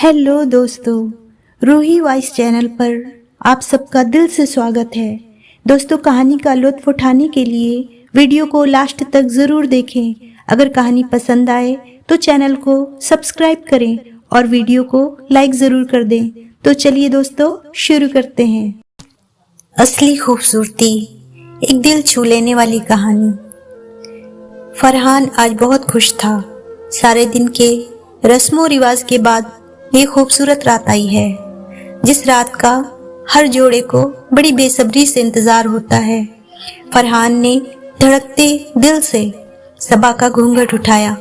Hello दोस्तों, Ruhi voice channel पर आप सबका दिल से स्वागत है। दोस्तों, कहानी का लुत्फ उठाने के लिए वीडियो को लास्ट तक ज़रूर देखें। अगर कहानी पसंद आए तो चैनल को सब्सक्राइब करें और वीडियो को लाइक ज़रूर कर दें। तो चलिए दोस्तों, शुरू करते हैं। असली खूबसूरती, एक दिल छू लेने वाली कहानी। फरहान आज बहुत खुश था। सारे दिन के रस्मों रिवाज के बाद ये खूबसूरत रात आई है, जिस रात का हर जोड़े को बड़ी बेसब्री से इंतजार होता है। फरहान ने धड़कते दिल से सबा का घूंघट उठाया।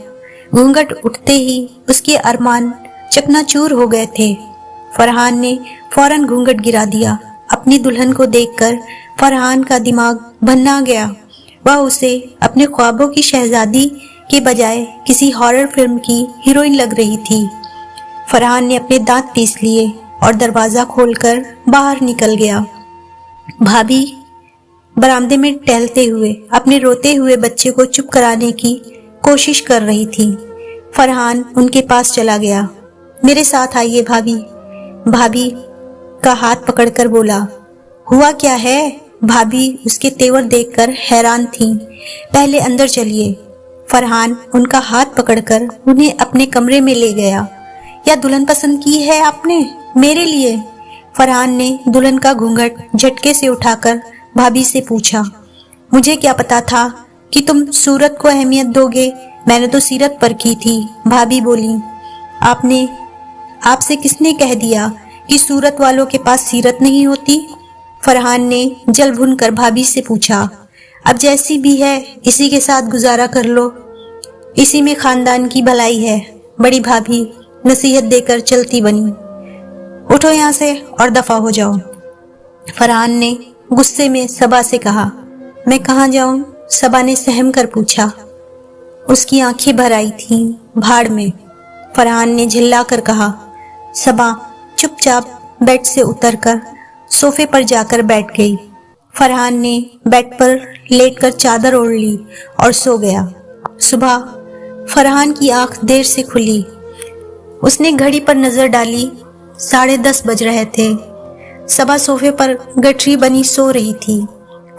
घूंघट उठते ही उसके अरमान चकनाचूर हो गए थे। फरहान ने फौरन घूंघट गिरा दिया। अपनी दुल्हन को देखकर फरहान का दिमाग भन्ना गया। वह उसे अपने ख्वाबों की शहजादी के बजाय किसी हॉरर फिल्म की हीरोइन लग रही थी। फरहान ने अपने दांत पीस लिए और दरवाजा खोलकर बाहर निकल गया। भाभी बरामदे में टहलते हुए अपने रोते हुए बच्चे को चुप कराने की कोशिश कर रही थी। फरहान उनके पास चला गया। मेरे साथ आइए भाभी। भाभी का हाथ पकड़कर बोला। हुआ क्या है? भाभी उसके तेवर देखकर हैरान थीं। पहले अंदर चलिए। फरहान उनका हाथ पकड़कर उन्हें अपने कमरे में ले गया। या दुल्हन पसंद की है आपने मेरे लिए? फरहान ने दुल्हन का घूंघट झटके से उठाकर भाभी से पूछा। मुझे क्या पता था कि तुम सूरत को अहमियत दोगे, मैंने तो सीरत पर की थी। भाभी बोली। आपसे किसने कह दिया कि सूरत वालों के पास सीरत नहीं होती? फरहान ने जल भुन कर भाभी से पूछा। अब जैसी भी है इसी के साथ गुजारा कर लो, इसी में खानदान की भलाई है। बड़ी भाभी नसीहत देकर चलती बनी। उठो यहाँ से और दफा हो जाओ। फरहान ने गुस्से में सबा से कहा। मैं कहाँ जाऊं? सबा ने सहम कर पूछा। उसकी आंखें भर आई थीं भाड़ में। फरहान ने झिल्ला कर कहा। सबा चुपचाप बेड से उतरकर सोफे पर जाकर बैठ गई। फरहान ने बेड पर लेटकर चादर ओढ़ ली और सो गया। सुबह फरहान की आंख देर से खुली। उसने घड़ी पर नजर डाली। 10:30 बज रहे थे। सबा सोफे पर गठरी बनी सो रही थी।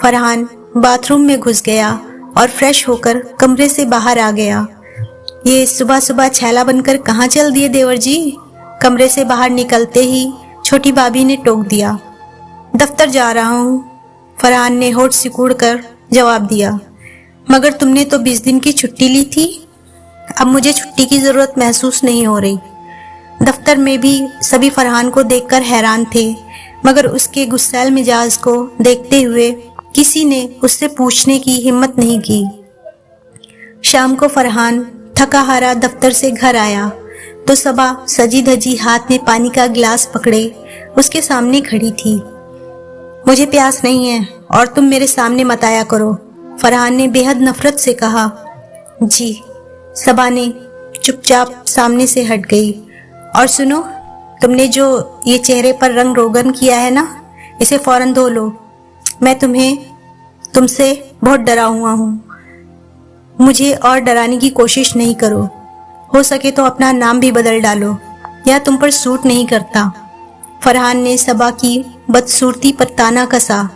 फरहान बाथरूम में घुस गया और फ्रेश होकर कमरे से बाहर आ गया। ये सुबह सुबह छैला बनकर कहाँ चल दिए देवर जी? कमरे से बाहर निकलते ही छोटी भाभी ने टोक दिया। दफ्तर जा रहा हूँ, फरहान ने होठ सिकुड़ कर जवाब दिया। मगर तुमने तो 20 दिन की छुट्टी ली थी। अब मुझे छुट्टी की जरूरत महसूस नहीं हो रही। दफ्तर में भी सभी फरहान को देखकर हैरान थे, मगर उसके गुस्सैल मिजाज को देखते हुए किसी ने उससे पूछने की हिम्मत नहीं की। शाम को फरहान थका हारा दफ्तर से घर आया तो सबा सजी धजी हाथ में पानी का गिलास पकड़े उसके सामने खड़ी थी। मुझे प्यास नहीं है और तुम मेरे सामने मत आया करो, फरहान ने बेहद नफरत से कहा। जी। सबा ने चुपचाप सामने से हट गई। और सुनो, तुमने जो ये चेहरे पर रंग रोगन किया है ना, इसे फौरन धो लो। मैं तुमसे बहुत डरा हुआ हूँ। मुझे और डराने की कोशिश नहीं करो। हो सके तो अपना नाम भी बदल डालो, यह तुम पर सूट नहीं करता। फरहान ने सबा की बदसूरती पर ताना कसा।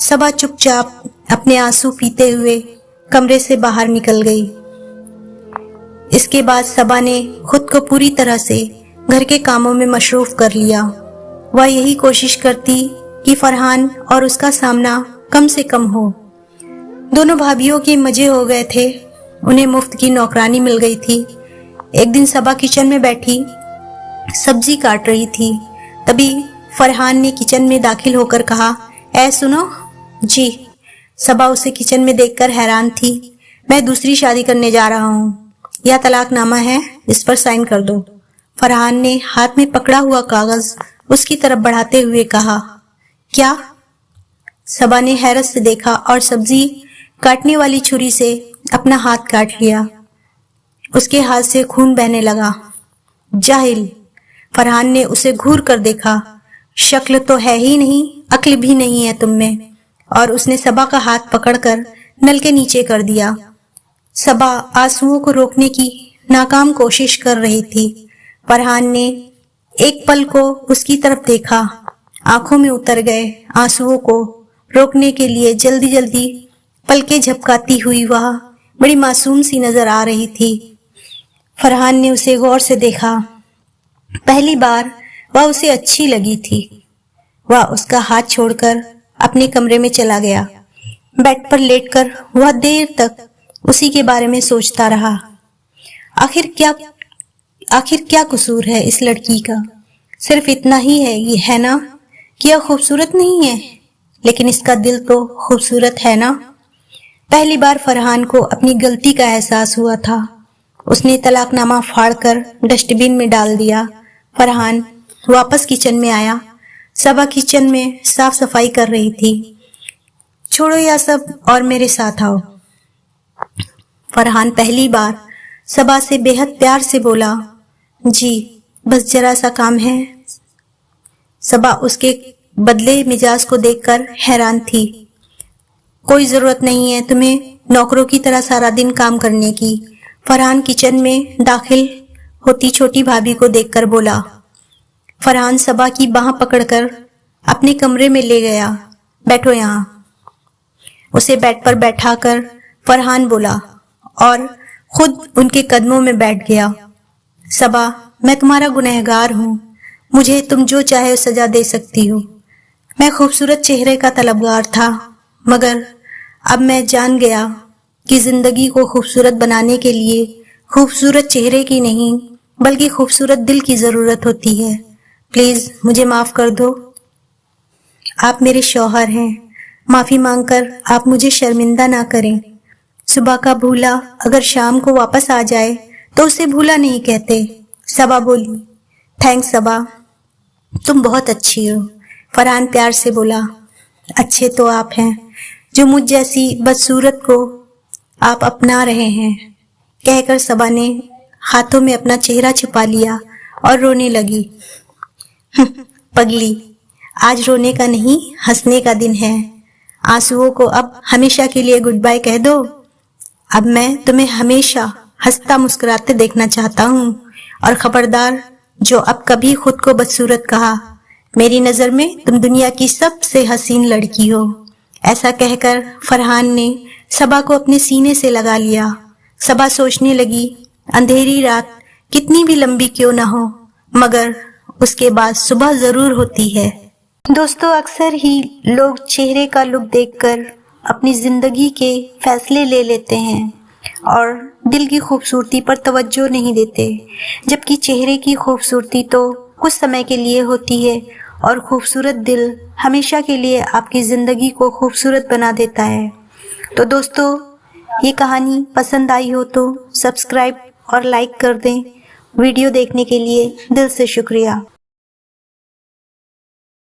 सबा चुपचाप अपने आंसू पीते हुए कमरे से बाहर निकल गई। इसके बाद सबा ने खुद को पूरी तरह से घर के कामों में मशरूफ कर लिया। वह यही कोशिश करती कि फरहान और उसका सामना कम से कम हो। दोनों भाभियों के मजे हो गए थे। उन्हें मुफ्त की नौकरानी मिल गई थी। एक दिन सबा किचन में बैठी सब्जी काट रही थी। तभी फरहान ने किचन में दाखिल होकर कहा, ऐ सुनो। जी। सबा उसे किचन में देखकर हैरान थी। मैं दूसरी शादी करने जा रहा हूँ। यह तलाकनामा है, इस पर साइन कर दो। फरहान ने हाथ में पकड़ा हुआ कागज उसकी तरफ बढ़ाते हुए कहा। क्या? सबा ने हैरत से देखा और सब्जी काटने वाली छुरी से अपना हाथ काट लिया। उसके हाथ से खून बहने लगा। जाहिल, फरहान ने उसे घूर कर देखा। शक्ल तो है ही नहीं, अक्ल भी नहीं है तुम में। और उसने सबा का हाथ पकड़कर नल के नीचे कर दिया। सबा आंसुओं को रोकने की नाकाम कोशिश कर रही थी। फरहान ने एक पल को उसकी तरफ देखा, आंखों में उतर गए आंसुओं को रोकने के लिए जल्दी जल्दी पलकें झपकाती हुई वह बड़ी मासूम सी नजर आ रही थी। फरहान ने उसे गौर से देखा। पहली बार वह उसे अच्छी लगी थी। वह उसका हाथ छोड़कर अपने कमरे में चला गया। बेड पर लेटकर वह देर तक उसी के बारे में सोचता रहा। आखिर क्या कसूर है इस लड़की का? सिर्फ इतना ही है ये, है ना, कि यह खूबसूरत नहीं है, लेकिन इसका दिल तो खूबसूरत है ना। पहली बार फरहान को अपनी गलती का एहसास हुआ था। उसने तलाकनामा फाड़कर डस्टबिन में डाल दिया। फरहान वापस किचन में आया। सबा किचन में साफ सफाई कर रही थी। छोड़ो यह सब और मेरे साथ आओ। फरहान पहली बार सबा से बेहद प्यार से बोला, जी बस जरा सा काम है। सबा उसके बदले मिजाज को देखकर हैरान थी। कोई जरूरत नहीं है तुम्हें नौकरों की तरह सारा दिन काम करने की। फरहान किचन में दाखिल होती छोटी भाभी को देखकर बोला। फरहान सबा की बाह पकड़कर अपने कमरे में ले गया। बैठो यहाँ। उसे बेड पर बैठाकर फरहान बोला और खुद उनके कदमों में बैठ गया। सबा, मैं तुम्हारा गुनहगार हूँ। मुझे तुम जो चाहे सजा दे सकती हो। मैं खूबसूरत चेहरे का तलबगार था, मगर अब मैं जान गया कि जिंदगी को खूबसूरत बनाने के लिए खूबसूरत चेहरे की नहीं बल्कि खूबसूरत दिल की जरूरत होती है। प्लीज मुझे माफ कर दो। आप मेरे शौहर हैं। माफी मांगकर आप मुझे शर्मिंदा ना करें। सुबह का भूला अगर शाम को वापस आ जाए तो उसे भूला नहीं कहते। सबा बोली। थैंक्स सबा, तुम बहुत अच्छी हो। फरहान प्यार से बोला। अच्छे तो आप हैं जो मुझ जैसी बदसूरत को आप अपना रहे हैं। कहकर सबा ने हाथों में अपना चेहरा छुपा लिया और रोने लगी। पगली, आज रोने का नहीं हंसने का दिन है। आंसुओं को अब हमेशा के लिए गुड बाय कह दो। अब मैं तुम्हें हमेशा हंसता मुस्कुराते देखना चाहता हूँ। और खबरदार, जो अब कभी खुद को बदसूरत कहा, मेरी नजर में तुम दुनिया की सबसे हसीन लड़की हो। ऐसा कहकर फरहान ने सबा को अपने सीने से लगा लिया। सबा सोचने लगी, अंधेरी रात कितनी भी लंबी क्यों ना हो, मगर उसके बाद सुबह जरूर होती है। दोस्तों, अक्सर ही लोग चेहरे का लुक देखकर अपनी जिंदगी के फैसले ले लेते हैं और दिल की खूबसूरती पर तवज्जो नहीं देते, जबकि चेहरे की खूबसूरती तो कुछ समय के लिए होती है और खूबसूरत दिल हमेशा के लिए आपकी जिंदगी को खूबसूरत बना देता है। तो दोस्तों, ये कहानी पसंद आई हो तो सब्सक्राइब और लाइक कर दें। वीडियो देखने के लिए दिल से शुक्रिया।